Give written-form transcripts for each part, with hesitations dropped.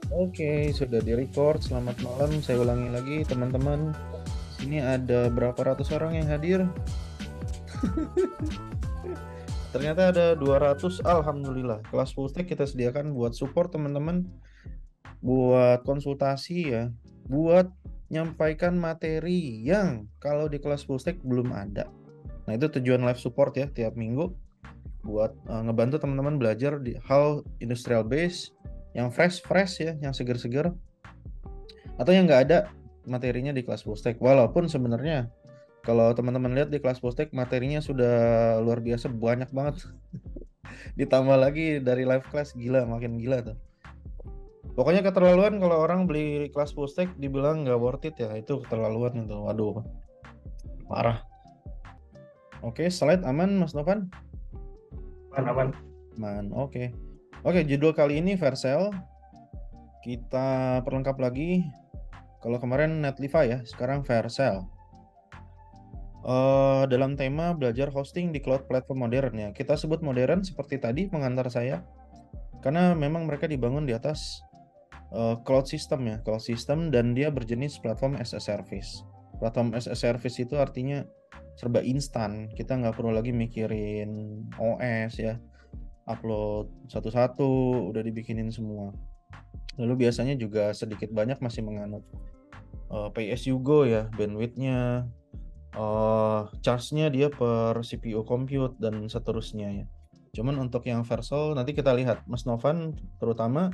Oke, sudah di-record. Selamat malam. Saya ulangi lagi, teman-teman. Sini ada berapa ratus orang yang hadir? Ternyata ada 200. Alhamdulillah. Kelas full stack kita sediakan buat support teman-teman, buat konsultasi ya, buat nyampaikan materi yang kalau di kelas full stack belum ada. Nah, itu tujuan live support ya tiap minggu buat ngebantu teman-teman belajar di hal industrial base yang fresh ya, yang seger-seger, atau yang nggak ada materinya di kelas full stack. Walaupun sebenarnya kalau teman-teman lihat di kelas full stack materinya sudah luar biasa banyak banget. Ditambah lagi dari live class, gila, makin gila tuh. Pokoknya keterlaluan kalau orang beli kelas full stack dibilang nggak worth it ya, itu keterlaluan itu. Waduh, parah. Oke, slide aman Mas Novan? Aman. Aman, oke. Oke, judul kali ini Vercel. Kita perlengkap lagi. Kalau kemarin Netlify ya, sekarang Vercel. Dalam tema belajar hosting di cloud platform modern ya. Kita sebut modern seperti tadi pengantar saya, karena memang mereka dibangun di atas cloud system ya, cloud system, dan dia berjenis platform as a service. Platform as a service itu artinya serba instan. Kita nggak perlu lagi mikirin OS ya, upload satu-satu, udah dibikinin semua. Lalu biasanya juga sedikit banyak masih menganut pay as you go ya, bandwidth-nya, charge-nya dia per CPU compute dan seterusnya ya. Cuman untuk yang Versal nanti kita lihat. Mas Novan terutama,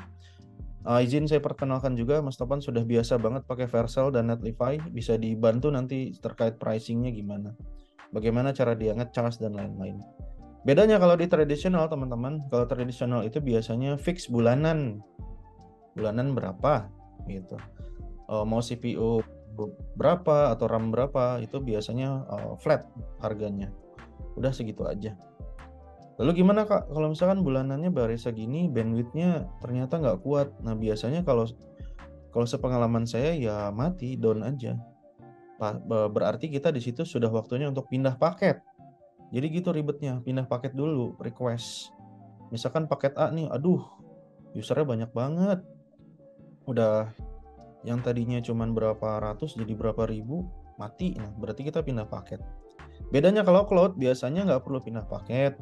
izin saya perkenalkan juga, Mas Novan sudah biasa banget pakai Versal dan Netlify, bisa dibantu nanti terkait pricing-nya gimana, bagaimana cara dia nge-charge dan lain-lain. Bedanya kalau di tradisional teman-teman, kalau tradisional itu biasanya fix bulanan berapa gitu. Mau CPU berapa atau RAM berapa, itu biasanya flat harganya. Udah segitu aja. Lalu gimana Kak, kalau misalkan bulanannya baris segini, bandwidth-nya ternyata nggak kuat. Nah biasanya kalau sepengalaman saya ya mati, down aja. Berarti kita di situ sudah waktunya untuk pindah paket. Jadi gitu ribetnya, pindah paket dulu, request. Misalkan paket A nih, aduh, usernya banyak banget. Udah yang tadinya cuma berapa ratus jadi berapa ribu, mati. Nah, berarti kita pindah paket. Bedanya kalau cloud biasanya nggak perlu pindah paket.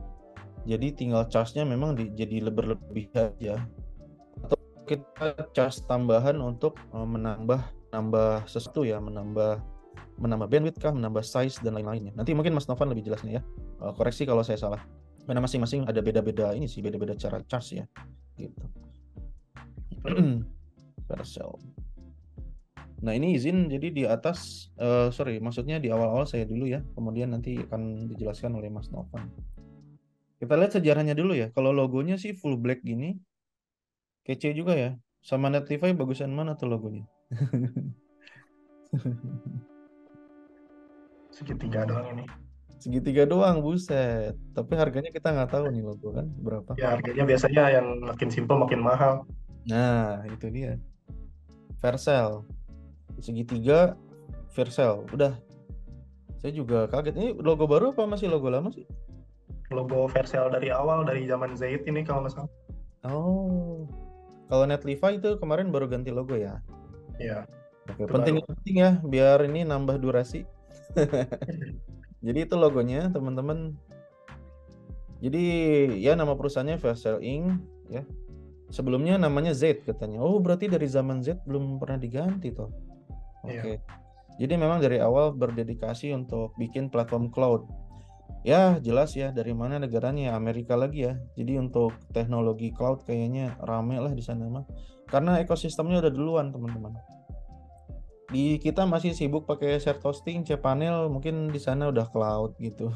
Jadi tinggal charge-nya memang jadi lebih aja. Atau kita charge tambahan untuk menambah sesuatu ya, menambah bandwidth kah, menambah size dan lain-lainnya. Nanti mungkin Mas Novan lebih jelasnya ya. Koreksi kalau saya salah. Karena masing-masing ada beda-beda ini sih, beda-beda cara charge ya. Gitu. Vercel. Nah ini izin, jadi di atas, sorry, maksudnya di awal-awal saya dulu ya, kemudian nanti akan dijelaskan oleh Mas Novan. Kita lihat sejarahnya dulu ya. Kalau logonya sih full black gini, kece juga ya. Sama Netlify bagusan mana tuh logonya? Segitiga doang ini. Segitiga doang, buset. Tapi harganya kita nggak tahu nih logo kan berapa. Ya harganya biasanya yang makin simple makin mahal. Nah itu dia. Vercel. Segitiga Vercel. Udah. Saya juga kaget. Ini logo baru apa masih logo lama sih? Logo Vercel dari awal, dari zaman Zaid ini kalau nggak salah. Oh. Kalau Netlify itu kemarin baru ganti logo ya. Ya, Oke, itu penting baru. penting ya biar ini nambah durasi. Jadi itu logonya teman-teman. Jadi ya nama perusahaannya Vercel Inc. ya. Sebelumnya namanya Z katanya. Oh berarti dari zaman Z belum pernah diganti toh. Iya. Oke. Jadi memang dari awal berdedikasi untuk bikin platform cloud. Ya jelas ya dari mana negaranya, Amerika lagi ya. Jadi untuk teknologi cloud kayaknya rame lah di sana mah. Karena ekosistemnya udah duluan teman-teman. Di kita masih sibuk pakai shared hosting, cPanel, mungkin di sana udah cloud gitu.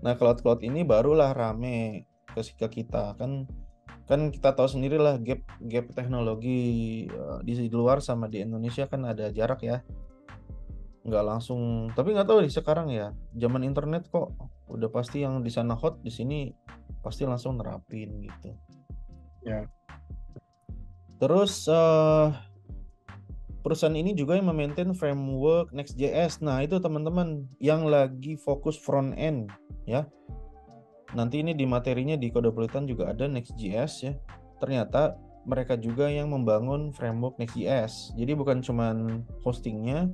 Nah, cloud ini barulah rame ke kita kan kita tahu sendiri lah gap teknologi di luar sama di Indonesia kan ada jarak ya. Nggak langsung, tapi nggak tahu di sekarang ya. Zaman internet kok udah pasti yang di sana hot, di sini pasti langsung nerapin gitu. Ya. Terus perusahaan ini juga yang memaintain framework Next.js. Nah, itu teman-teman yang lagi fokus front end ya. Nanti ini di materinya di Kode Buletan juga ada Next.js ya. Ternyata mereka juga yang membangun framework Next.js. Jadi bukan cuman hostingnya,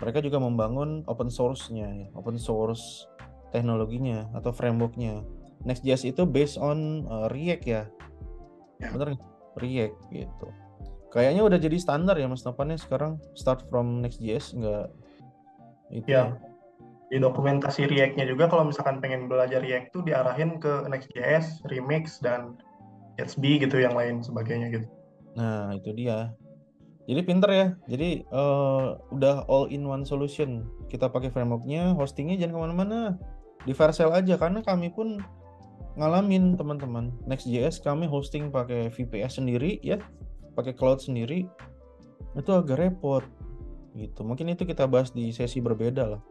mereka juga membangun open source-nya, ya, open source teknologinya atau framework-nya. Next.js itu based on React ya, Ya. bener nggak? React gitu. Kayaknya udah jadi standar ya Mas Novan ya sekarang, start from Next.js nggak itu ya. Ya, di dokumentasi React-nya juga kalau misalkan pengen belajar React tuh diarahin ke Next.js, Remix, dan Gatsby gitu yang lain sebagainya gitu. Nah itu dia. Jadi pinter ya. Jadi udah all in one solution. Kita pakai frameworknya, hostingnya jangan kemana-mana. Di Vercel aja karena kami pun ngalamin teman-teman. Next.js kami hosting pakai VPS sendiri ya, pakai cloud sendiri. Itu agak repot gitu. Mungkin itu kita bahas di sesi berbeda lah.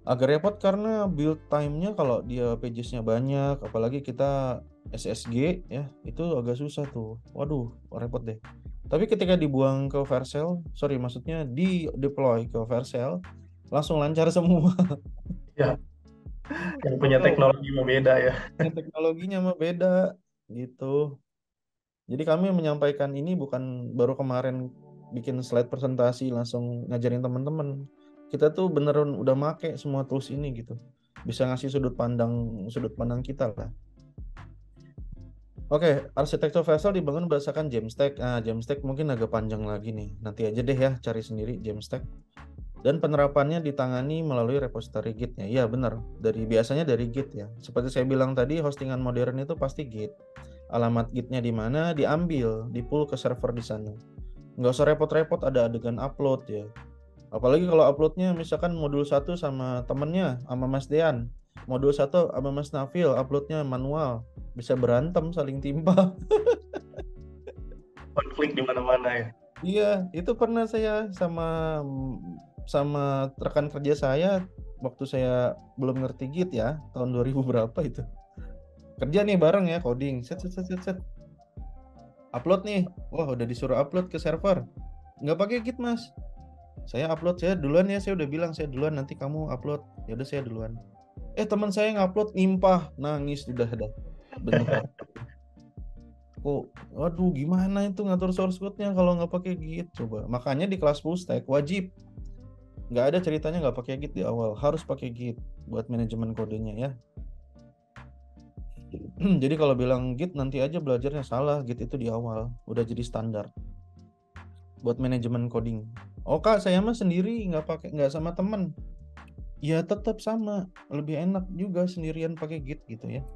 Agak repot karena build time-nya kalau dia pages-nya banyak, apalagi kita SSG ya, itu agak susah tuh. Waduh, repot deh. Tapi ketika dibuang ke Vercel, maksudnya di deploy ke Vercel, langsung lancar semua. Ya, yang punya Tuh, teknologi mah beda ya. teknologinya mah beda gitu. Jadi kami menyampaikan ini bukan baru kemarin bikin slide presentasi langsung ngajarin teman-teman. Kita tuh beneran udah make semua tools ini gitu. Bisa ngasih sudut pandang kita lah. Oke, arsitektur Vercel dibangun berdasarkan Jamstack. Nah, Jamstack mungkin agak panjang lagi nih. Nanti aja deh ya cari sendiri Jamstack. Dan penerapannya ditangani melalui repository Git-nya. Iya benar, biasanya dari Git ya. Seperti saya bilang tadi, hostingan modern itu pasti Git. Alamat Git-nya di mana, diambil, di-pull ke server di sana. Nggak usah repot-repot ada adegan upload ya. Apalagi kalau uploadnya misalkan modul 1 sama temennya, sama Mas Dean. Modul 1 sama Mas Nafil, uploadnya manual. Bisa berantem, saling timpa. Konflik di mana-mana ya. Iya, itu pernah saya sama rekan kerja saya waktu saya belum ngerti Git ya, tahun 2000 berapa itu. Kerja nih bareng ya, coding. Set, set, set, set, set. Upload nih. Wah, udah disuruh upload ke server. Nggak pakai Git, Mas. Saya upload, saya duluan ya, saya udah bilang saya duluan, nanti kamu upload. Ya udah saya duluan. Teman saya ngupload nimpah, nangis udah ada. Beneran. Kok, waduh gimana itu ngatur source code-nya kalau nggak pakai Git coba. Makanya di kelas full stack wajib. Nggak ada ceritanya nggak pakai Git di awal, harus pakai Git buat manajemen kodenya ya. Jadi kalau bilang Git nanti aja belajarnya salah, Git itu di awal, udah jadi standar buat manajemen coding. Oh kak, saya mah sendiri nggak sama temen. Ya tetap sama, lebih enak juga sendirian pakai Git gitu ya.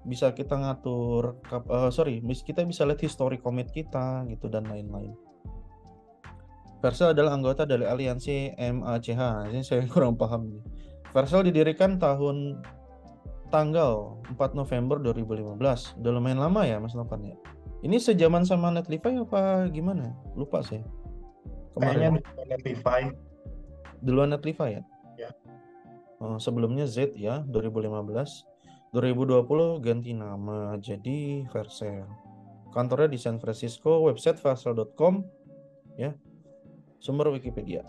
Bisa kita ngatur, kita bisa lihat history commit kita gitu dan lain-lain. Vercel adalah anggota dari aliansi MACH. Ini saya kurang paham nih. Vercel didirikan tanggal 4 November 2015. Udah lumayan lama ya Mas Novan ya. Ini sejaman sama Netlify apa gimana? Lupa saya. Kayaknya Kemarin di Netlify. duluan Netlify ya? Ya. Sebelumnya Z ya, 2015. 2020 ganti nama jadi Vercel. Kantornya di San Francisco, website vercel.com ya. Sumber Wikipedia.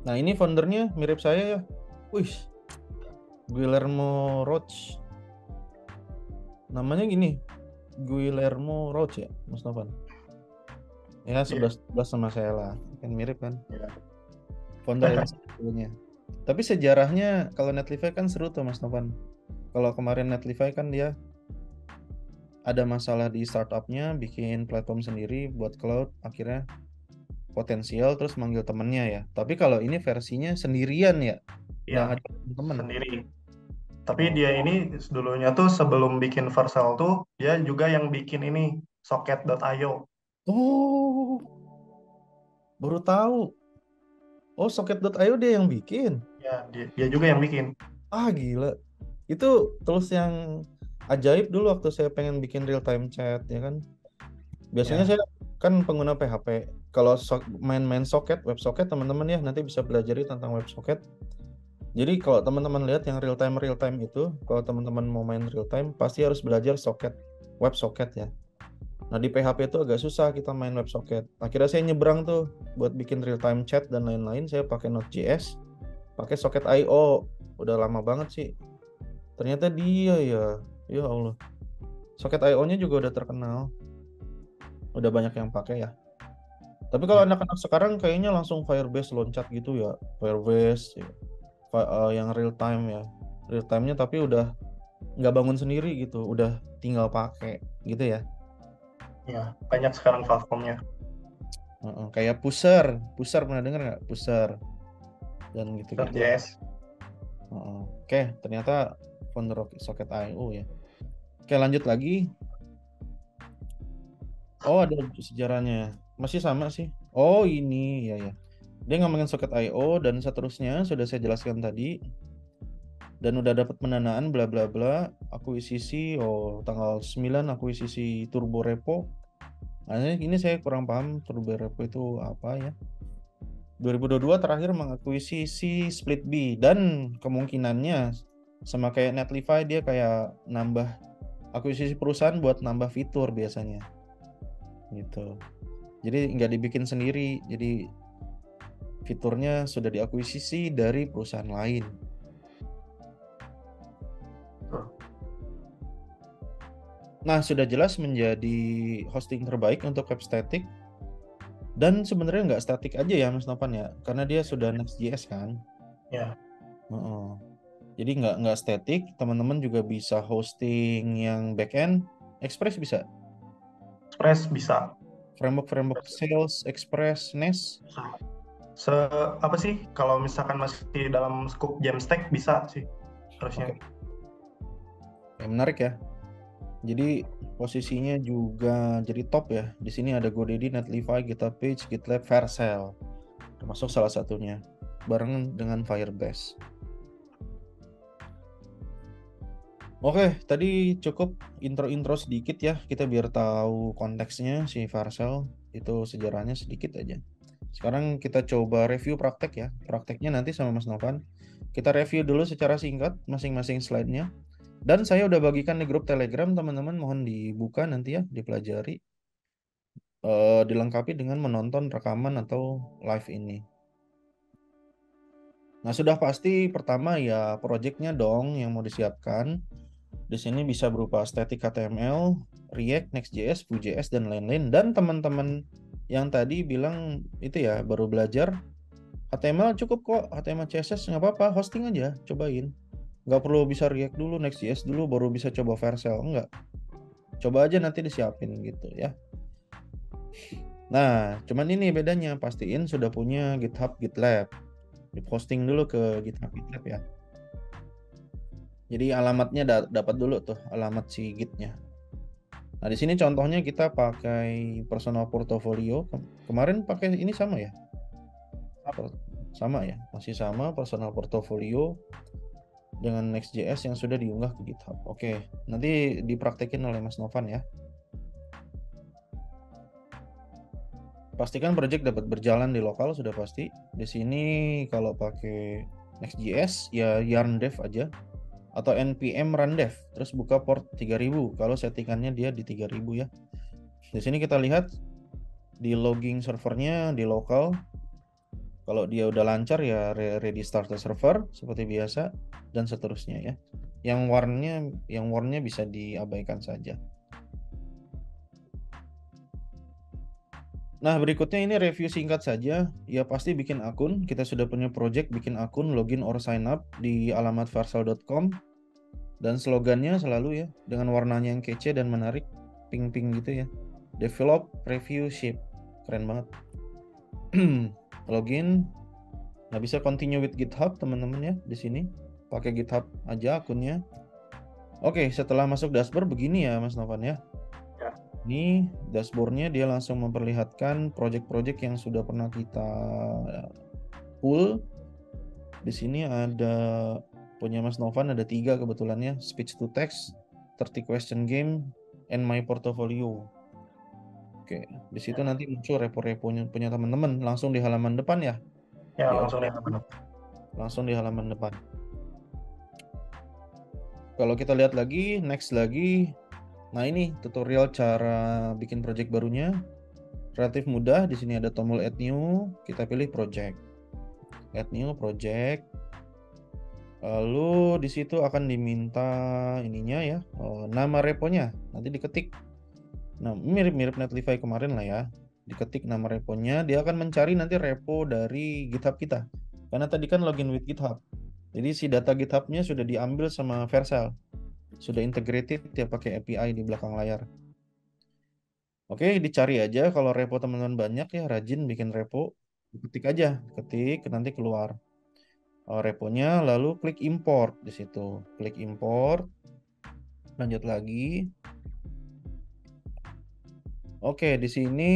Nah, ini foundernya mirip saya ya. Wih, Guillermo Roach. Namanya gini, Guillermo Roach ya, Mas Novan. Ya, 11 sama saya lah. Kan mirip kan? Ya. Founder yang sebelumnya. Tapi sejarahnya kalau Netlify kan seru tuh Mas Novan. Kalau kemarin Netlify kan dia ada masalah di startupnya, bikin platform sendiri buat cloud, akhirnya potensial terus manggil temennya ya. Tapi kalau ini versinya sendirian ya, nggak Ya, ada temen. sendiri. Tapi dia ini dulunya tuh sebelum bikin Vercel tuh dia juga yang bikin ini socket.io. Oh, baru tahu. Oh, socket.io dia yang bikin. Ya, dia juga yang bikin. Ah, gila. Itu tools yang ajaib dulu waktu saya pengen bikin real time chat ya kan. Biasanya Ya. saya kan pengguna PHP. Kalau main-main socket, WebSocket teman-teman ya nanti bisa pelajari tentang WebSocket. Jadi kalau teman-teman lihat yang real time itu, kalau teman-teman mau main real time pasti harus belajar socket, WebSocket ya. Nah di PHP itu agak susah kita main WebSocket. Akhirnya saya nyebrang tuh buat bikin real time chat dan lain-lain. Saya pakai Node.js, pakai Socket.io. Udah lama banget sih. Ternyata dia ya Allah. Socket IO-nya juga udah terkenal. Udah banyak yang pakai ya. Tapi kalau anak-anak sekarang kayaknya langsung Firebase loncat gitu ya. Firebase ya. Yang real time ya. Real time-nya tapi udah nggak bangun sendiri gitu. Udah tinggal pakai gitu ya. Ya, banyak sekarang platformnya. Kayak Pusher. Pusher pernah dengar nggak? Pusher. Dan gitu-gitu. Node.js. Oke, ternyata founder Socket IO ya. Oke, lanjut lagi. Oh, ada sejarahnya. Masih sama sih. Oh, ini ya ya. Dia ngomongin Socket IO dan seterusnya sudah saya jelaskan tadi. Dan udah dapat pendanaan bla bla bla, akuisisi tanggal 9 akuisisi Turbo Repo. Nah, ini saya kurang paham Turbo Repo itu apa ya. 2022 terakhir mengakuisisi Split B dan kemungkinannya sama kayak Netlify dia kayak nambah akuisisi perusahaan buat nambah fitur biasanya gitu. Jadi nggak dibikin sendiri, jadi fiturnya sudah diakuisisi dari perusahaan lain. Nah, sudah jelas menjadi hosting terbaik untuk web static. Dan sebenarnya nggak static aja ya Mas Nopan ya, karena dia sudah Next.js kan. Ya. Jadi nggak static, teman-teman juga bisa hosting yang backend. Express bisa? Express bisa. Framework Sales, Express, Nest? Apa sih, kalau misalkan masih dalam scope Jamstack bisa sih harusnya. Ya, menarik ya. Jadi posisinya juga jadi top ya. Di sini ada GoDaddy, Netlify, GitHub Page, GitLab, Vercel. Termasuk salah satunya. Bareng dengan Firebase. Oke, tadi cukup intro-intro sedikit ya. Kita biar tahu konteksnya si Vercel. Itu sejarahnya sedikit aja. Sekarang kita coba review praktek ya. Prakteknya nanti sama Mas Novan. Kita review dulu secara singkat masing-masing slide-nya. Dan saya udah bagikan di grup Telegram, teman-teman mohon dibuka nanti ya, dipelajari. Dilengkapi dengan menonton rekaman atau live ini. Nah, sudah pasti pertama ya projectnya dong yang mau disiapkan. Di sini bisa berupa static HTML, React, Next.js, Vue.js, dan lain-lain. Dan teman-teman yang tadi bilang itu ya baru belajar HTML cukup kok, HTML CSS nggak apa-apa, hosting aja, cobain. Nggak perlu bisa React dulu, Next.js dulu, baru bisa coba Vercel, enggak. Coba aja nanti disiapin gitu ya. Nah, cuman ini bedanya, pastiin sudah punya GitHub, GitLab. Di posting dulu ke GitHub, GitLab ya. Jadi alamatnya dapat dulu tuh, alamat si Gitnya. Nah, di sini contohnya kita pakai personal portfolio. Kemarin pakai ini sama ya? Sama ya, masih sama personal portfolio dengan Next.js yang sudah diunggah ke GitHub. Oke, nanti dipraktekin oleh Mas Novan ya. Pastikan project dapat berjalan di lokal sudah pasti. Di sini kalau pakai Next.js ya yarn dev aja atau npm run dev terus buka port 3000 kalau settingannya dia di 3000 ya. Di sini kita lihat di logging servernya di lokal. Kalau dia udah lancar ya ready start the server seperti biasa dan seterusnya ya. Yang warnnya bisa diabaikan saja. Nah, berikutnya ini review singkat saja. Ya pasti bikin akun. Kita sudah punya project bikin akun, login or sign up di alamat vercel.com. Dan slogannya selalu ya dengan warnanya yang kece dan menarik, pink-pink gitu ya. Develop, review, ship. Keren banget. Login. Nah, bisa continue with GitHub teman-teman ya di sini. Pakai GitHub aja akunnya. Oke, setelah masuk dashboard begini ya Mas Novan ya. Ini dashboardnya dia langsung memperlihatkan project-project yang sudah pernah kita pull. Di sini ada punya Mas Novan ada 3 kebetulan ya, speech to text, 30 question game, and my portfolio. Oke, di situ nanti muncul repo-reponya punya teman-teman langsung di halaman depan ya. Ya, langsung di halaman. Langsung di halaman depan. Kalau kita lihat lagi, next lagi. Nah, ini tutorial cara bikin project barunya. Relatif mudah. Di sini ada tombol add new, kita pilih project. Add new project. Lalu di situ akan diminta ininya ya, nama reponya. Nanti diketik. Nah, mirip-mirip Netlify kemarin lah ya. Diketik nama reponya, dia akan mencari nanti repo dari GitHub kita. Karena tadi kan login with GitHub. Jadi si data GitHub-nya sudah diambil sama Vercel. Sudah integrated ya pakai API di belakang layar. Oke, dicari aja kalau repo teman-teman banyak ya, rajin bikin repo. Ketik aja, ketik nanti keluar reponya, lalu klik import di situ. Klik import, lanjut lagi. Oke, di sini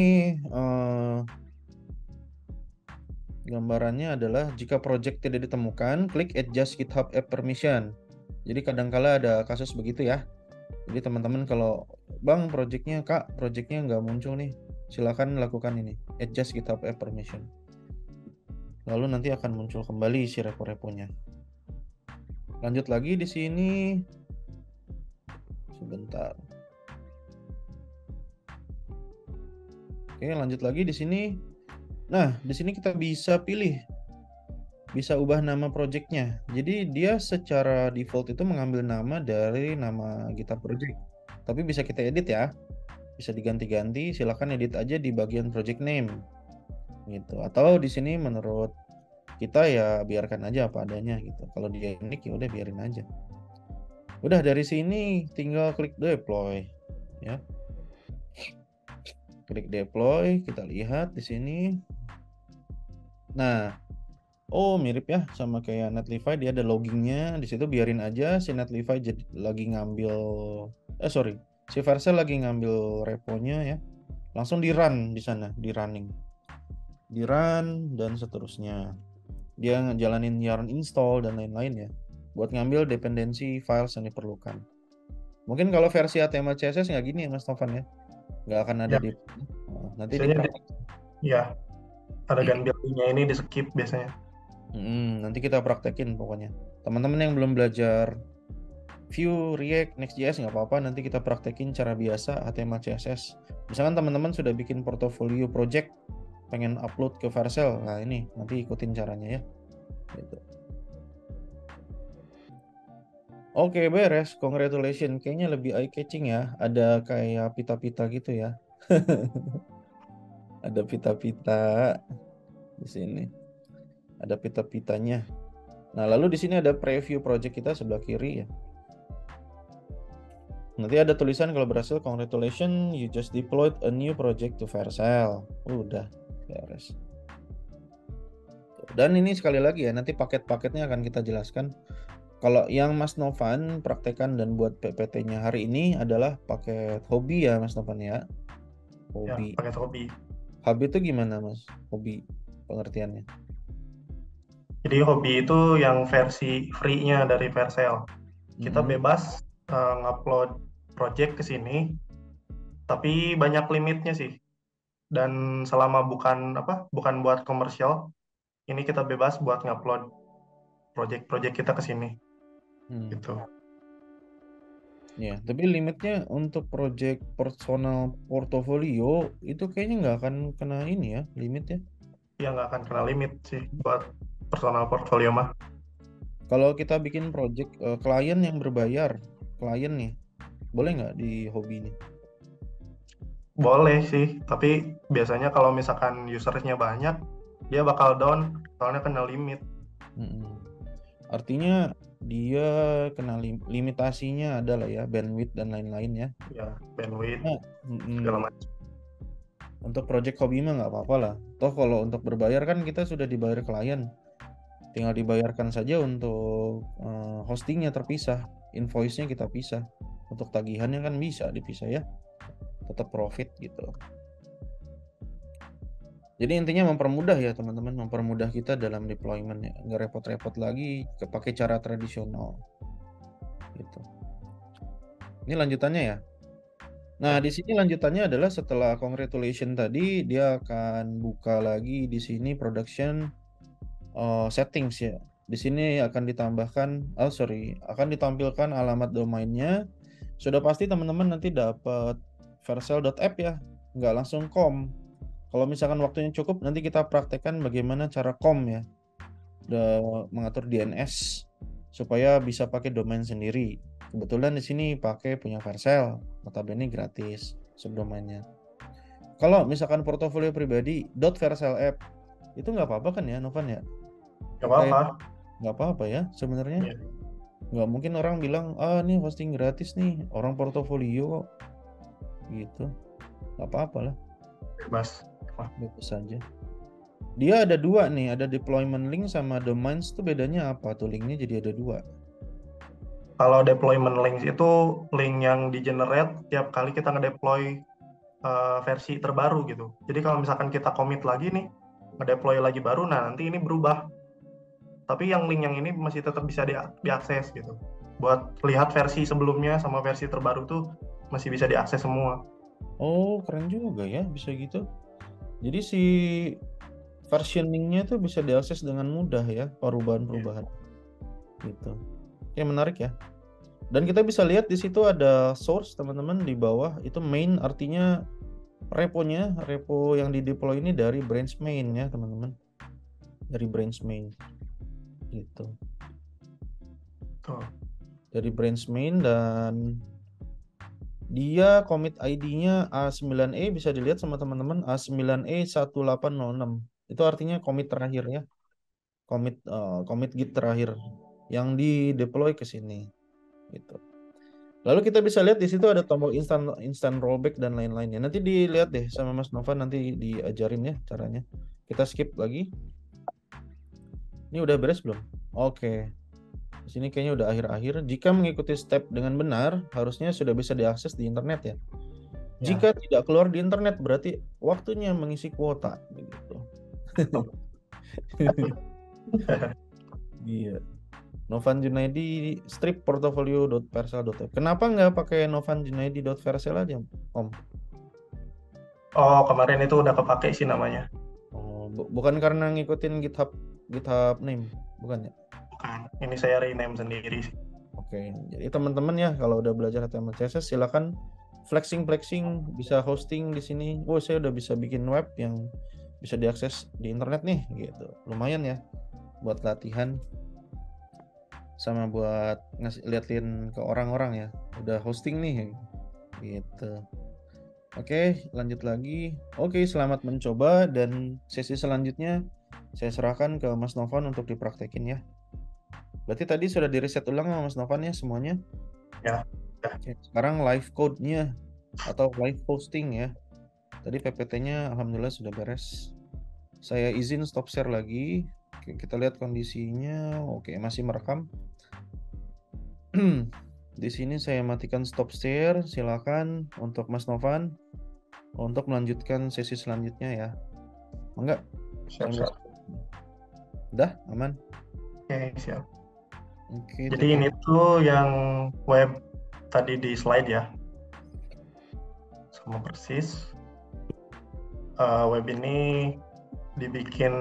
gambarannya adalah jika project tidak ditemukan, klik adjust GitHub App Permission. Jadi kadangkala ada kasus begitu ya. Jadi teman-teman kalau Bang projectnya nggak muncul nih, silakan lakukan ini, adjust GitHub App Permission. Lalu nanti akan muncul kembali si repo-reponya. Lanjut lagi di sini. Sebentar. Oke, lanjut lagi di sini. Nah, di sini kita bisa pilih, bisa ubah nama projectnya. Jadi dia secara default itu mengambil nama dari nama GitHub project. Tapi bisa kita edit ya. Bisa diganti-ganti, silakan edit aja di bagian project name. Gitu. Atau di sini menurut kita ya biarkan aja apa adanya gitu. Kalau dia unik ya udah biarin aja. Udah dari sini tinggal klik deploy ya. Klik deploy, kita lihat di sini. Nah, mirip ya sama kayak Netlify, dia ada loggingnya di situ, biarin aja si Netlify lagi ngambil si Vercel lagi ngambil reponya ya. Langsung di run di sana, di run dan seterusnya. Dia ngejalanin yarn install dan lain-lain ya buat ngambil dependensi files yang diperlukan. Mungkin kalau versi HTML CSS nggak gini ya Mas Tovan ya, nggak akan ada Ya, nanti biasanya ya adegan buildingnya ini di skip biasanya. nanti kita praktekin pokoknya. Teman-teman yang belum belajar Vue, React, Next.js nggak apa-apa, nanti kita praktekin cara biasa HTML CSS. Misalkan teman-teman sudah bikin portofolio project, pengen upload ke Vercel, nah ini nanti ikutin caranya ya. Gitu. Oke, beres. Congratulations. Kayaknya lebih eye catching ya. Ada kayak pita-pita gitu ya. Ada pita-pita di sini. Ada pita-pitanya. Nah, lalu di sini ada preview project kita sebelah kiri ya. Nanti ada tulisan kalau berhasil, congratulations, you just deployed a new project to Vercel. Udah, beres. Dan ini sekali lagi ya, nanti paket-paketnya akan kita jelaskan. Kalau yang Mas Novan praktekan dan buat PPT-nya hari ini adalah paket hobi ya Mas Novan ya. Hobi. Ya, pakai hobi. Hobi itu gimana Mas? Hobi pengertiannya. Jadi hobi itu yang versi free-nya dari Vercel. Kita bebas ngupload project ke sini, tapi banyak limitnya sih. Dan selama bukan buat komersial, ini kita bebas buat ngupload project-project kita ke sini. Gitu. Ya, tapi limitnya untuk project personal portfolio itu kayaknya nggak akan kena ini ya, limitnya. Ya nggak akan kena limit sih buat personal portfolio mah. Kalau kita bikin project klien yang berbayar, klien nih, boleh nggak di hobi ini? Boleh sih, tapi biasanya kalau misalkan usernya banyak, dia bakal down, soalnya kena limit. Artinya dia kena limitasinya adalah ya, bandwidth dan lain-lain ya. Ya, bandwidth, Nah, segala macam. untuk project hobi mah nggak apa-apa lah. Toh kalau untuk berbayar kan kita sudah dibayar klien. Tinggal dibayarkan saja untuk hostingnya terpisah, invoice-nya kita pisah. Untuk tagihannya kan bisa dipisah ya, tetap profit gitu. Jadi intinya mempermudah ya teman-teman, mempermudah kita dalam deployment ya, nggak repot-repot lagi pakai cara tradisional gitu. Ini lanjutannya ya. Nah, di sini lanjutannya adalah setelah congratulation tadi, dia akan buka lagi di sini production settings ya. Di sini akan ditambahkan, akan ditampilkan alamat domainnya. Sudah pasti teman-teman nanti dapat vercel.app ya, nggak langsung com. Kalau misalkan waktunya cukup, nanti kita praktekkan bagaimana cara com ya, mengatur DNS supaya bisa pakai domain sendiri. Kebetulan di sini pakai punya Vercel, notabene gratis subdomainnya. Kalau misalkan portofolio pribadi .vercel app itu nggak apa-apa kan ya, Novan ya? Gak Kayak apa-apa. nggak apa-apa ya sebenarnya. Iya. Nggak mungkin orang bilang nih hosting gratis nih, orang portofolio kok gitu. Nggak apa-apa lah, Bebas. Wah, bagus saja. Dia ada dua nih, ada deployment link sama domains tuh bedanya apa tuh, linknya jadi ada dua. kalau deployment links itu link yang di generate tiap kali kita ngedeploy versi terbaru gitu. Jadi kalau misalkan kita commit lagi nih, ngedeploy lagi baru, nah nanti ini berubah. Tapi yang link yang ini masih tetap bisa diakses gitu. Buat lihat versi sebelumnya sama versi terbaru tuh masih bisa diakses semua. Oh, keren juga ya bisa gitu. Jadi si versioningnya tuh bisa diakses dengan mudah ya, perubahan-perubahan gitu. Ya menarik ya. Dan kita bisa lihat di situ ada source teman-teman di bawah, itu main artinya reponya, repo yang di deploy ini dari branch main ya teman-teman. Dari branch main gitu. Tuh. Dari branch main, dan dia commit ID-nya A9E, bisa dilihat sama teman-teman, A9E1806. Itu artinya commit terakhir ya. Commit git terakhir yang di deploy ke sini gitu. Lalu kita bisa lihat di situ ada tombol instant rollback dan lain-lainnya. Nanti dilihat deh sama Mas Nova, nanti diajarin ya caranya. Kita skip lagi. Ini udah beres belum? Oke. Di sini kayaknya udah akhir-akhir. Jika mengikuti step dengan benar, harusnya sudah bisa diakses di internet ya. Jika tidak keluar di internet, berarti waktunya mengisi kuota begitu. Iya. Novan Junaidi strip portfolio.vercel.app. Kenapa nggak pakai Novan Junaidi.vercel aja, Om? Oh, kemarin itu udah kepake sih namanya. Oh, bukan karena ngikutin GitHub name, bukan ya? Bukan. Ini saya rename sendiri sih. Oke, jadi teman-teman ya kalau udah belajar HTML CSS silakan flexing bisa hosting di sini. Oh, saya udah bisa bikin web yang bisa diakses di internet nih gitu. Lumayan ya buat latihan sama buat liatin ke orang-orang ya. Udah hosting nih gitu. Oke, lanjut lagi. Oke, selamat mencoba, dan sesi selanjutnya saya serahkan ke Mas Novan untuk dipraktekin ya. Berarti tadi sudah di reset ulang sama Mas Novan ya semuanya? Ya. Oke, sekarang live code-nya atau live hosting ya. Tadi PPT-nya alhamdulillah sudah beres. Saya izin stop share lagi. Oke, kita lihat kondisinya. Oke, masih merekam. Di sini saya matikan stop share. Silakan untuk Mas Novan untuk melanjutkan sesi selanjutnya ya. Enggak? Siap. Udah aman? Oke, siap. Oke, Jadi ini tuh yang web tadi di slide ya. Sama persis. Web ini dibikin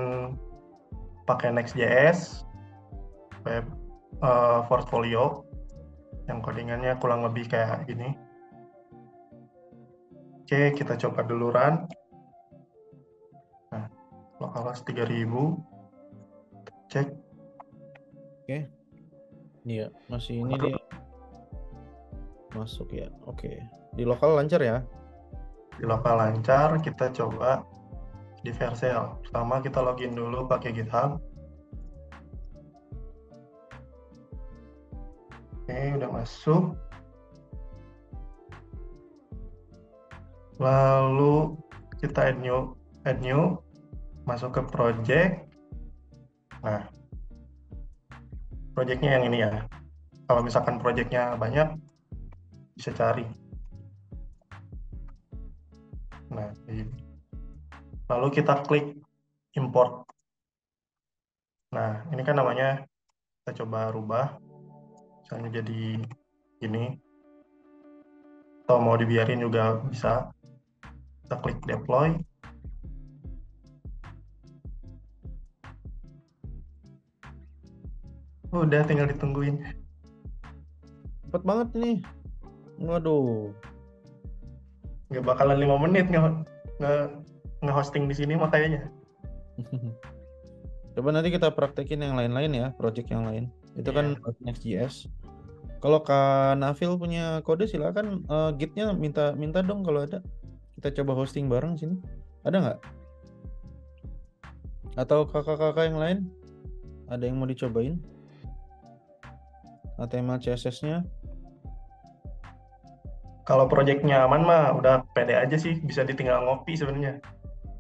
pakai Next.js, web portfolio yang codingannya kurang lebih kayak gini. Oke, kita coba dulu run. Nah, localhost 3000. Cek. Oke. Iya, masih ini dia masuk ya. Oke. Di lokal lancar ya? Di lokal lancar, kita coba di Vercel. Pertama kita login dulu pakai GitHub. Oke, udah masuk. Lalu kita add new, masuk ke project. Nah, projectnya yang ini ya. Kalau misalkan projectnya banyak, bisa cari. Nah, ini. Lalu kita klik import. Nah, ini kan namanya, kita coba rubah. Misalnya jadi ini. Atau mau dibiarin juga bisa. Kita klik deploy. Udah, tinggal ditungguin. Cepet banget nih. Waduh. Nggak bakalan 5 menit nge-hosting di sini makanya. Coba nanti kita praktekin yang lain-lain ya, project yang lain. Itu kan Next.js. Kalau Kak Nafil punya kode silakan Git-nya minta dong kalau ada. Kita coba hosting bareng sini. Ada nggak? Atau kakak-kakak yang lain? Ada yang mau dicobain? HTML CSS-nya? Kalau proyeknya aman mah udah pede aja sih, bisa ditinggal ngopi sebenarnya.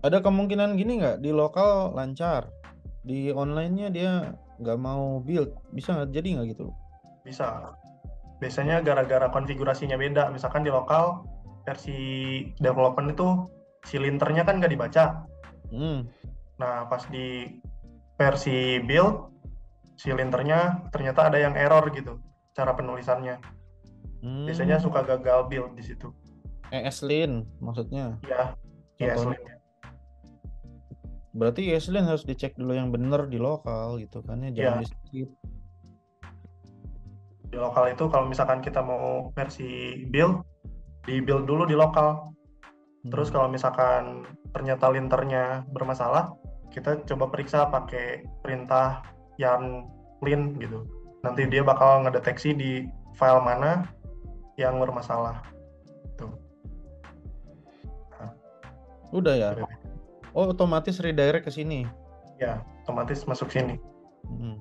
Ada kemungkinan gini nggak? Di lokal lancar, di online-nya dia nggak mau build, bisa nggak? Jadi nggak gitu? Bisa. Biasanya gara-gara konfigurasinya beda. Misalkan di lokal versi development itu si linternya kan nggak dibaca. Hmm. Nah, pas di versi build, si linternya ternyata ada yang error gitu, cara penulisannya. Biasanya suka gagal build di situ. ESLint maksudnya Ya, contohnya. ESLint. Berarti ESLint harus dicek dulu yang benar di lokal gitu kan ya, jangan Ya, di skip. di lokal itu kalau misalkan kita mau versi build, di build dulu di lokal. Terus kalau misalkan ternyata linternya bermasalah, kita coba periksa pakai perintah yarn lint gitu. Nanti dia bakal ngedeteksi di file mana yang bermasalah. Tuh. Nah, Udah ya. Oh, otomatis redirect ke sini. ya, otomatis masuk sini. Hmm.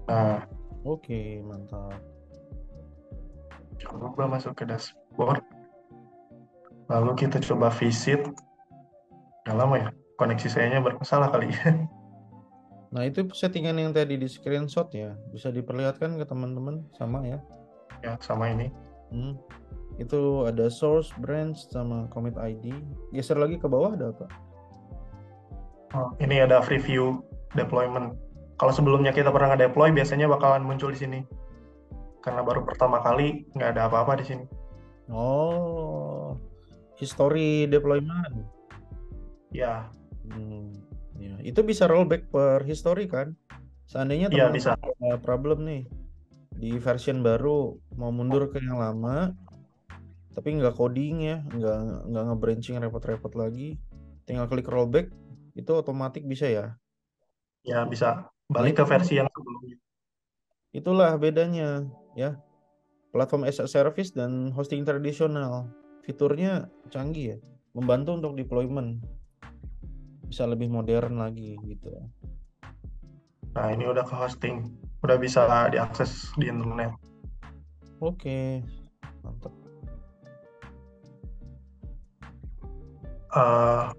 Nah, Oke, mantap. coba masuk ke dashboard. Lalu kita coba visit. Udah lama ya, koneksi sayanya bermasalah kali ya. Nah, itu settingan yang tadi di screenshot ya. Bisa diperlihatkan ke teman-teman sama ya. Ya, sama ini. Itu ada source, branch, sama commit ID. Geser lagi ke bawah ada apa? Ini ada preview deployment. Kalau sebelumnya kita pernah nge-deploy, biasanya bakalan muncul di sini. Karena baru pertama kali, nggak ada apa-apa di sini. Oh, history deployment. Ya, Ya. Itu bisa rollback per history kan? Seandainya iya teman-teman bisa. ada problem nih di version baru mau mundur ke yang lama, tapi nggak coding ya, nggak nge-branching repot-repot lagi, tinggal klik rollback, itu otomatis bisa ya. Ya, bisa Nah balik ke versi yang sebelumnya. itulah bedanya ya, platform as a service dan hosting tradisional. Fiturnya canggih ya, membantu untuk deployment, bisa lebih modern lagi gitu. Nah, ini udah ke hosting. Udah bisa diakses di internet. Oke, mantap.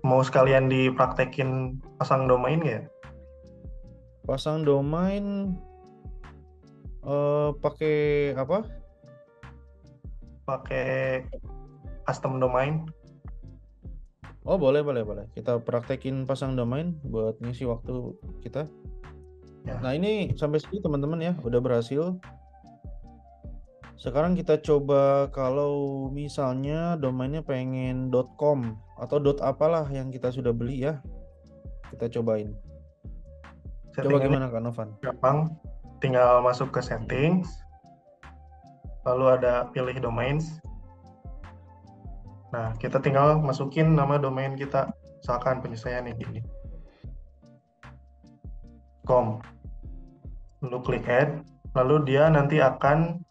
Mau sekalian dipraktekin pasang domain nggak ya? Pasang domain pakai apa? Pakai custom domain. Oh, boleh. Kita praktekin pasang domain buat ngisi waktu kita. Ya. Nah, ini sampai sini teman-teman ya, udah berhasil. Sekarang kita coba kalau misalnya domainnya pengen .com atau .apalah yang kita sudah beli ya. Kita cobain. Coba Settingannya gimana Kak Novan? gampang. Tinggal masuk ke settings. Lalu ada pilih domains. Nah, kita tinggal masukin nama domain kita. Misalkan penyesuaian nih gini. .com. Lalu klik add. Lalu dia nanti akan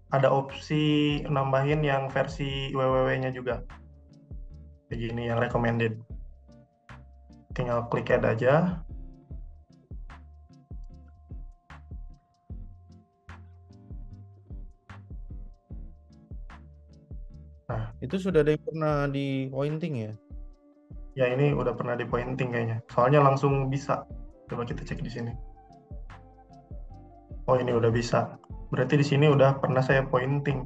ada opsi nambahin yang versi www-nya juga. Kayak gini yang recommended. Tinggal klik add aja. Nah, itu sudah ada yang pernah di pointing ya? Ya ini udah pernah di pointing kayaknya. Soalnya langsung bisa. Coba kita cek di sini. Oh ini udah bisa. Berarti di sini udah pernah saya pointing.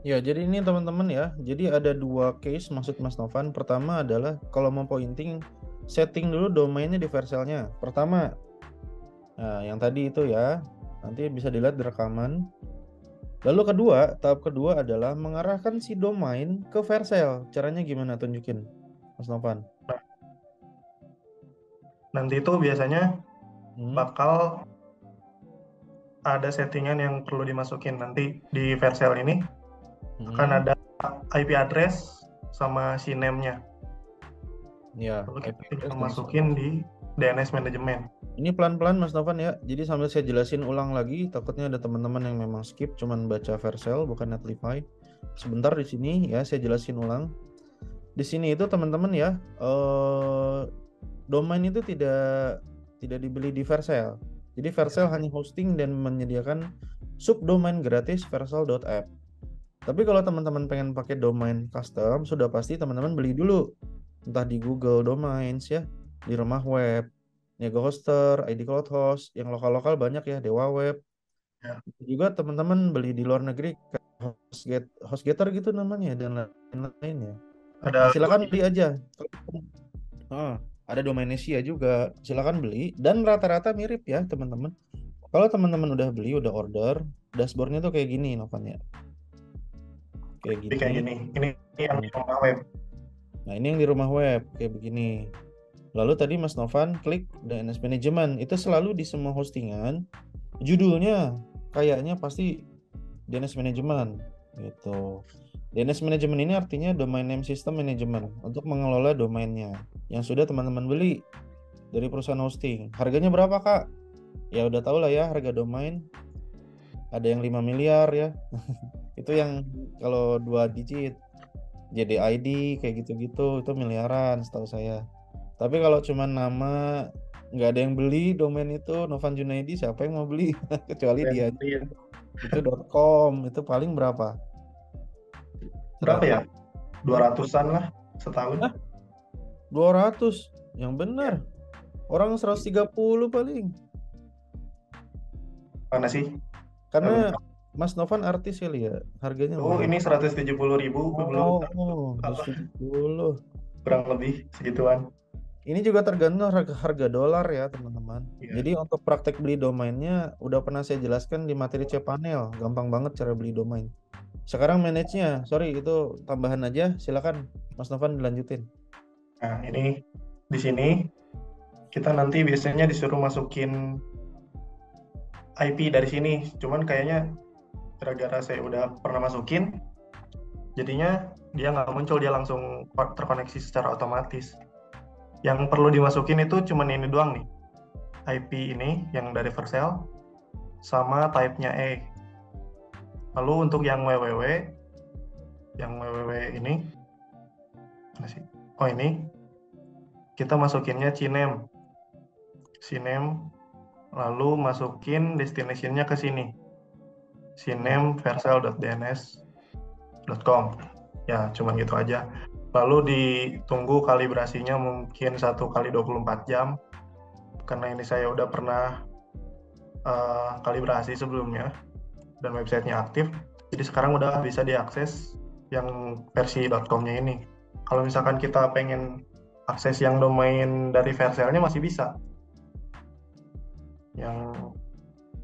Ya, jadi ini teman-teman ya. Jadi ada dua case maksud Mas Novan. Pertama adalah kalau mau pointing, setting dulu domainnya di Vercel-nya. Pertama, nah yang tadi itu ya. Nanti bisa dilihat di rekaman. Lalu tahap kedua adalah mengarahkan si domain ke Vercel. Caranya gimana? Tunjukin, Mas Novan. Nah, nanti itu biasanya bakal ada settingan yang perlu dimasukin. Nanti di Vercel ini akan ada IP address sama si name-nya. Ya, Lalu kita IP tinggal address dan masukin di DNS manajemen. Ini pelan-pelan Mas Novan ya. Jadi sambil saya jelasin ulang lagi, takutnya ada teman-teman yang memang skip cuman baca Vercel bukan Netlify. Sebentar di sini ya saya jelasin ulang. Di sini itu teman-teman ya, domain itu tidak dibeli di Vercel. Jadi Vercel hanya hosting dan menyediakan subdomain gratis vercel.app. Tapi kalau teman-teman pengen pakai domain custom, sudah pasti teman-teman beli dulu. Entah di Google Domains ya, di Rumah Web, Nego Hoster, ID Cloud Host, yang lokal-lokal banyak ya, Dewa Web. Ya. Juga teman-teman beli di luar negeri, HostGator gitu namanya, dan lain-lain ya. Ada Silakan beli aja. Ada domain Asia juga, silakan beli. Dan rata-rata mirip ya teman-teman. Kalau teman-teman udah beli, udah order, dashboardnya tuh kayak gini Novan ya. kayak gini. Ini yang di Rumah Web. Nah ini yang di Rumah Web kayak begini. Lalu tadi Mas Novan klik DNS Management, itu selalu di semua hostingan judulnya kayaknya pasti DNS Management gitu. DNS Management ini artinya Domain Name System Management, untuk mengelola domainnya yang sudah teman-teman beli dari perusahaan hosting. Harganya berapa Kak? Ya udah tau lah ya harga domain. Ada yang 5 miliar ya. Itu yang kalau 2 digit. JDID kayak gitu-gitu itu miliaran setahu saya. Tapi kalau cuma nama, nggak ada yang beli domain itu, Novan Junaidi, siapa yang mau beli? Kecuali dia. Itu .com itu paling berapa? Berapa ya? 200-an lah setahun. 200 yang benar. Orang 130 paling. Mana sih? Karena Mas Novan artis kali ya, harganya Oh, mahal. ini 170.000 belum. 170. Kurang lebih segituan. Ini juga tergantung harga dolar ya teman-teman. Iya. Jadi untuk praktek beli domainnya udah pernah saya jelaskan di materi cPanel. Gampang banget cara beli domain. Sekarang manage-nya, sorry itu tambahan aja. Silakan Mas Novan dilanjutin. Nah, ini di sini kita nanti biasanya disuruh masukin IP dari sini. Cuman kayaknya gara-gara saya udah pernah masukin, jadinya dia nggak muncul, dia langsung terkoneksi secara otomatis. Yang perlu dimasukin itu cuman ini doang nih, IP ini yang dari Vercel sama type-nya E. Lalu untuk yang www ini mana sih? Oh ini kita masukinnya CNAME, lalu masukin destination-nya ke sini, CNAME vercel.dns.com. Ya cuman gitu aja. Lalu ditunggu kalibrasinya mungkin 1 kali 24 jam, karena ini saya udah pernah kalibrasi sebelumnya dan websitenya aktif, jadi sekarang udah bisa diakses yang versi .com-nya ini. Kalau misalkan kita pengen akses yang domain dari Vercel-nya masih bisa. Yang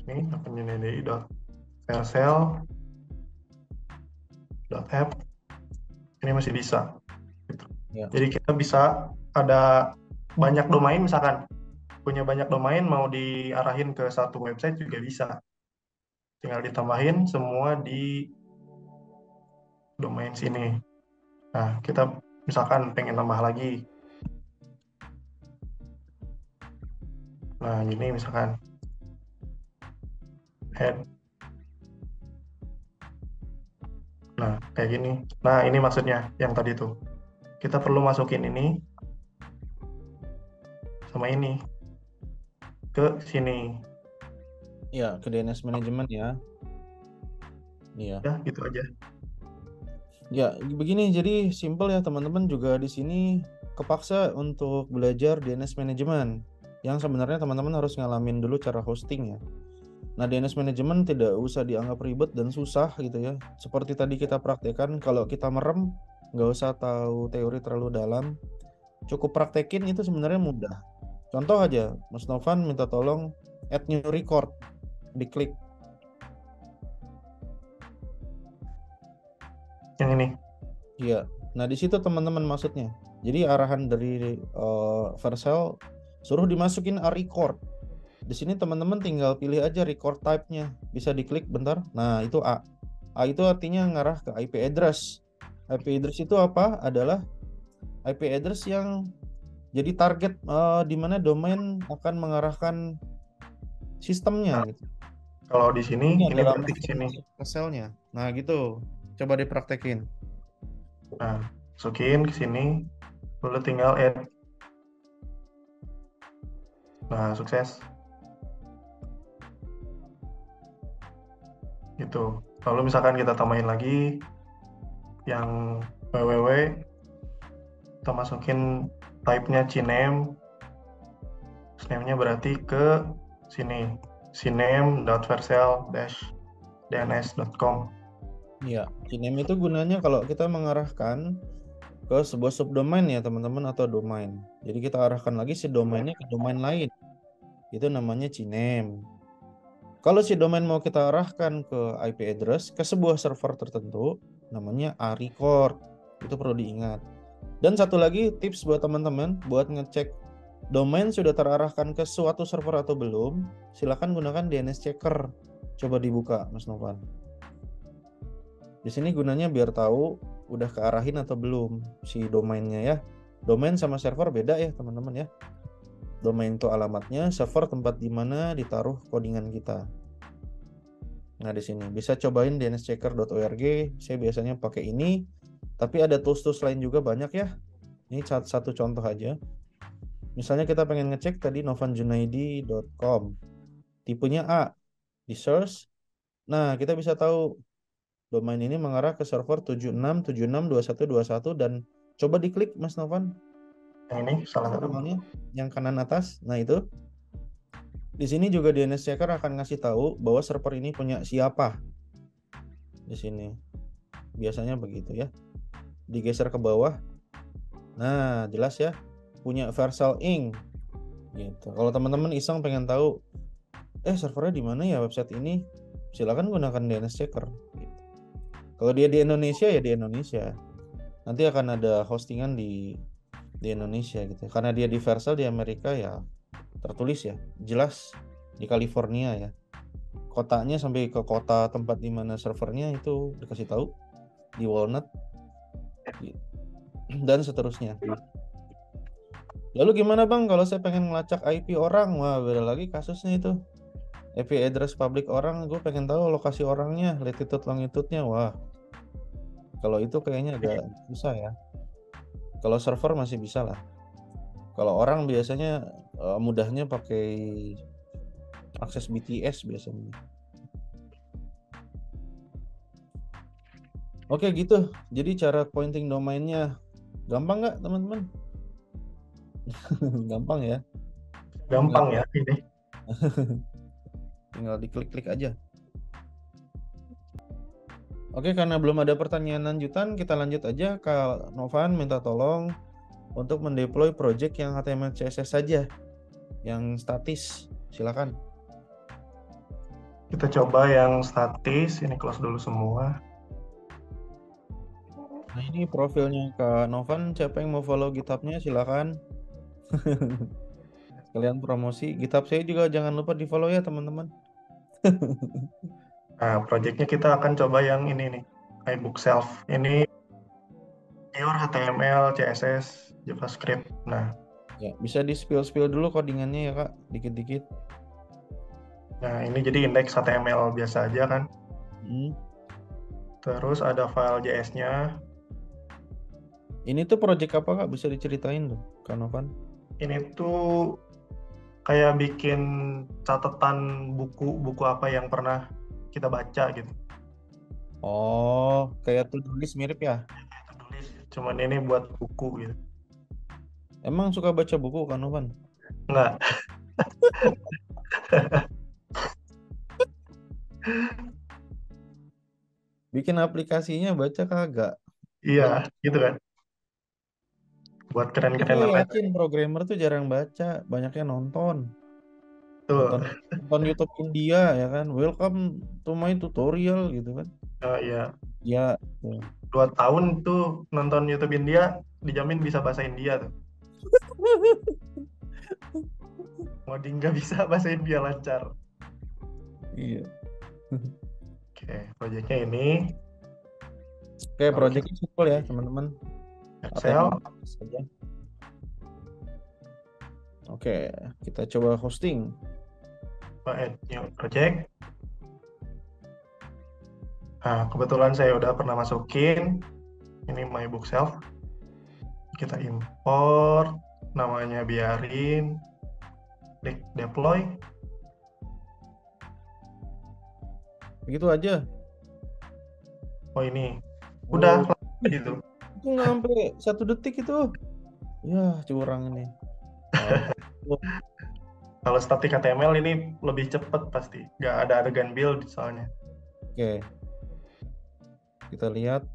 ini vercel.app ini masih bisa. Ya. Jadi kita bisa ada banyak domain, misalkan punya banyak domain mau diarahin ke satu website juga bisa. Tinggal ditambahin semua di domain sini. Nah, kita misalkan pengen tambah lagi. Nah, ini misalkan add. Nah, kayak gini. Nah, ini maksudnya yang tadi tuh. Kita perlu masukin ini sama ini ke sini. Ya, ke DNS Management ya. Iya. Ya, gitu aja. Ya, begini, jadi simple ya teman-teman, juga di sini kepaksa untuk belajar DNS Management yang sebenarnya teman-teman harus ngalamin dulu cara hosting ya. Nah, DNS Management tidak usah dianggap ribet dan susah gitu ya. Seperti tadi kita praktekkan, kalau kita merem nggak usah tahu teori terlalu dalam, cukup praktekin itu sebenarnya mudah. Contoh aja, Mas Novan minta tolong add new record, diklik. Yang ini. Iya. Nah, di situ teman-teman maksudnya. Jadi arahan dari Vercel suruh dimasukin a record. Di sini teman-teman tinggal pilih aja record type-nya. Bisa diklik bentar. Nah, itu A. A itu artinya ngarah ke IP address. IP address itu apa? Adalah IP address yang Jadi target di mana domain akan mengarahkan sistemnya Nah, gitu. kalau di sini, Ini ini adalah berarti ke sini. selnya. Nah, gitu. Coba dipraktekin. Nah, masukin ke sini, lalu tinggal add. Nah, sukses. Gitu. Lalu misalkan kita tambahin lagi yang www, kita masukin type-nya CNAME, terus name-nya berarti ke sini, cname.vercel-dns.com. Iya, CNAME itu gunanya kalau kita mengarahkan ke sebuah subdomain ya teman-teman atau domain. Jadi kita arahkan lagi si domainnya ke domain lain. Itu namanya CNAME. Kalau si domain mau kita arahkan ke IP address ke sebuah server tertentu, namanya A-record. Itu perlu diingat. Dan satu lagi tips buat teman-teman buat ngecek domain sudah terarahkan ke suatu server atau belum, silakan gunakan DNS checker. Coba dibuka, Mas Novan. Di sini gunanya biar tahu udah kearahin atau belum si domainnya ya. Domain sama server beda ya teman-teman ya. Domain itu alamatnya, server tempat di mana ditaruh codingan kita. Nah, di sini bisa cobain dnschecker.org. Saya biasanya pakai ini, tapi ada tools-tools lain juga banyak ya. Ini satu contoh aja. Misalnya kita pengen ngecek tadi novanjunaidi.com. Tipenya A, di search. Nah, kita bisa tahu domain ini mengarah ke server 76762121 dan coba diklik Mas Novan Yang ini salah satu. yang kanan atas. Nah, itu. Di sini juga DNS Checker akan ngasih tahu bahwa server ini punya siapa. Di sini. Biasanya begitu ya. Digeser ke bawah. Nah, jelas ya. Punya Vercel Inc. Gitu. Kalau teman-teman iseng pengen tahu servernya di mana ya website ini, silakan gunakan DNS Checker. Gitu. Kalau dia di Indonesia ya di Indonesia. Nanti akan ada hostingan di Indonesia gitu. Karena dia di Vercel di Amerika ya tertulis ya, jelas di California ya. Kotanya sampai ke kota tempat di mana servernya itu dikasih tahu di Walnut dan seterusnya. Lalu gimana Bang kalau saya pengen ngelacak IP orang? Wah, beda lagi kasusnya itu. IP address publik orang, gue pengen tahu lokasi orangnya, latitude longitude-nya. Wah, kalau itu kayaknya agak susah ya. Kalau server masih bisa lah. Kalau orang biasanya mudahnya pakai akses BTS biasanya. Oke gitu. Jadi cara pointing domainnya gampang nggak teman-teman? Gampang ya. Gampang ya ini. Tinggal diklik-klik aja. Oke, karena belum ada pertanyaan lanjutan, kita lanjut aja. Kak Novan minta tolong untuk mendeploy project yang HTML CSS saja, yang statis. Silakan. Kita coba yang statis, ini close dulu semua. Nah, ini profilnya Kak Novan, siapa yang mau follow GitHub-nya silakan. Kalian promosi. GitHub saya juga jangan lupa di follow ya teman-teman. Nah, projectnya kita akan coba yang ini nih, iBook Self. Ini pure HTML, CSS, JavaScript. Nah, Ya, bisa di spill dulu codingannya ya Kak, dikit-dikit. nah ini jadi indeks HTML biasa aja kan. Terus ada file JS-nya. Ini tuh project apa Kak? Bisa diceritain tuh, Kak Novan? Ini tuh kayak bikin catatan buku apa yang pernah kita baca gitu. Oh, kayak to-do list mirip ya? Tulis, cuman ini buat buku gitu. Emang suka baca buku Kak Novan? Enggak. Bikin aplikasinya baca kagak? Iya, gitu kan. Buat Tapi keren-keren saya apa yakin programmer tuh jarang baca, banyaknya nonton. tuh. Nonton YouTube India ya kan. Welcome to my tutorial gitu kan. Iya. Ya, tuh. 2 tahun tuh nonton YouTube India, dijamin bisa bahasa India tuh. Ngoding nggak bisa bahasa India lancar. Iya. Oke, proyeknya ini. Oke, projectnya simpel ya teman-teman. Excel. saja. Oke, kita coba hosting. Add new project. Nah, kebetulan saya udah pernah masukin. Ini my bookshelf. Kita import. Namanya biarin. Klik deploy. Begitu aja. Oh ini. Udah gitu. Itu nggak sampai 1 detik itu. Ya, curang ini. Kalau static HTML ini lebih cepat pasti. Nggak ada adegan build soalnya. Oke. Kita lihat.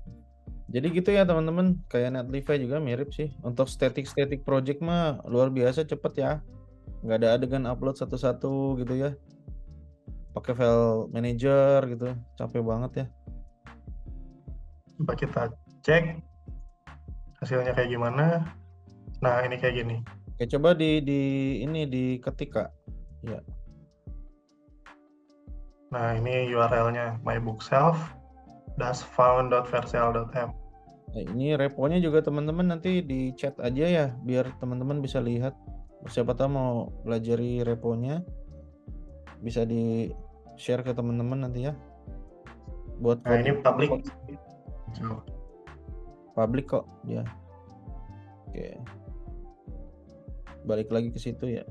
Jadi gitu ya teman-teman. Kayak Netlify juga mirip sih. Untuk static project mah luar biasa cepet ya. Nggak ada adegan upload satu-satu gitu ya. Pakai file manager gitu. Capek banget ya. Coba kita cek hasilnya kayak gimana. Nah, ini kayak gini. Oke, coba ini diketik Kak. Ya. Nah, ini URL-nya mybookshelf-found.vercel.app. Nah, ini reponya juga teman-teman nanti di chat aja ya biar teman-teman bisa lihat. Siapa tahu mau pelajari reponya bisa di share ke teman-teman nanti ya. Buat Nah, ini public. Public kok ya. Oke. Balik lagi ke situ ya.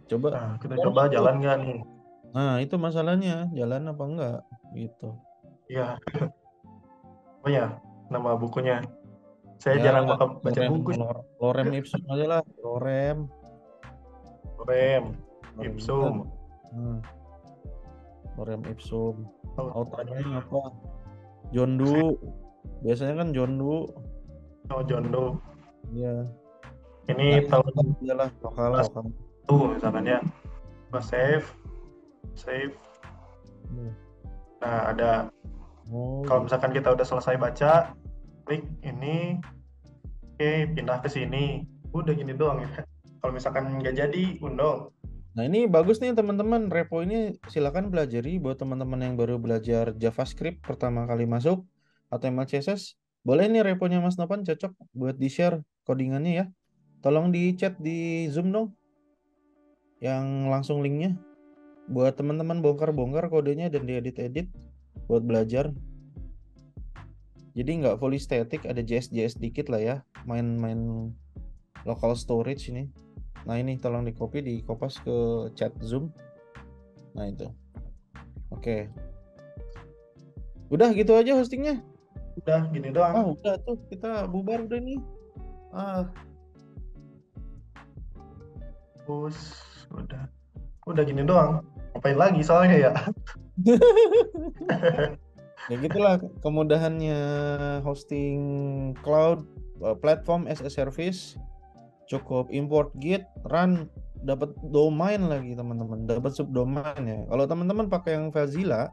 Coba. Nah, kita coba jalan nggak nih? Nah, itu masalahnya, jalan apa enggak gitu. Iya. Oh ya, nama bukunya. Saya jarang baca buku. Lorem ipsum aja lah, Lorem ipsum. Lorem ipsum. Autornya apa? John Doe. Biasanya kan John Doe. Oh, John Doe. Iya. Ini tahun iyalah lokal. Tuh, misalkan ya. Save. Nah, ada. Kalau misalkan kita udah selesai baca, klik ini. Oke, pindah ke sini. Udah gini doang ya. Kalau misalkan nggak jadi, undo. Nah, ini bagus nih teman-teman. Repo ini silakan pelajari buat teman-teman yang baru belajar JavaScript pertama kali masuk HTML CSS. Boleh nih reponya Mas Novan cocok buat di-share codingannya ya. Tolong di chat di Zoom dong. Yang langsung linknya. Buat teman-teman bongkar-bongkar kodenya dan diedit-edit buat belajar. Jadi nggak fully static, ada JS dikit lah ya. Main local storage ini. Nah ini tolong di copy, di kopas ke chat Zoom. Nah itu. Oke. Udah gitu aja hostingnya. Udah gini doang. Udah tuh kita bubar udah nih. Terus udah gini doang. Ngapain lagi soalnya ya? Ya gitulah kemudahannya hosting cloud platform as a service. Cukup import git, run, dapat domain lagi teman-teman, dapat subdomain ya. Kalau teman-teman pakai yang FileZilla,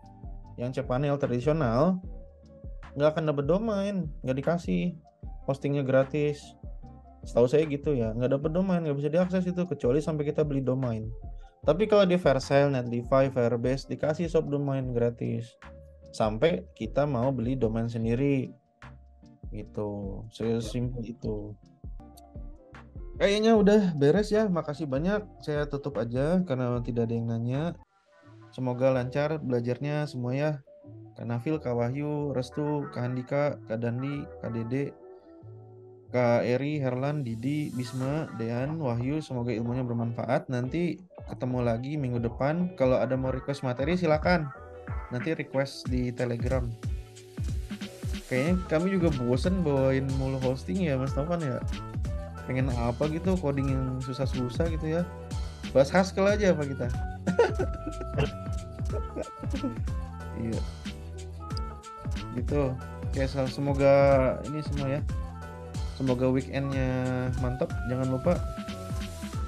yang cPanel tradisional, nggak akan dapat domain, nggak dikasih, hostingnya gratis. Setahu saya gitu ya, nggak dapat domain, nggak bisa diakses itu kecuali sampai kita beli domain. Tapi kalau di Vercel, Netlify, Firebase dikasih subdomain gratis sampai kita mau beli domain sendiri, gitu. Sesimpel itu. Kayaknya udah beres ya, makasih banyak. Saya tutup aja karena tidak ada yang nanya. Semoga lancar belajarnya semua ya. Kak Nafil, Kak Wahyu, Restu, Kak Handika, Kak Dandi, Kak Dede, Kak Eri, Herlan, Didi, Bisma, Dean, Wahyu, semoga ilmunya bermanfaat. Nanti ketemu lagi minggu depan. Kalau ada mau request materi silakan. Nanti request di Telegram. Kayaknya kami juga bosen bawain mulu hosting ya Mas Novan ya. Pengen apa gitu, coding yang susah-susah gitu ya. Bahas Haskell aja apa kita. Iya. Gitu. Oke, semoga ini semua ya. Semoga weekendnya mantap. Jangan lupa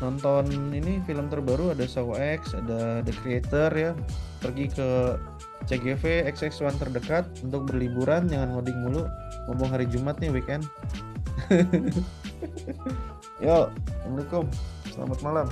nonton ini film terbaru, ada Saw X, ada The Creator ya. Pergi ke CGV XX1 terdekat untuk berliburan, jangan ngoding mulu. Ngomong hari Jumat nih weekend. Yo, Assalamualaikum. Selamat malam.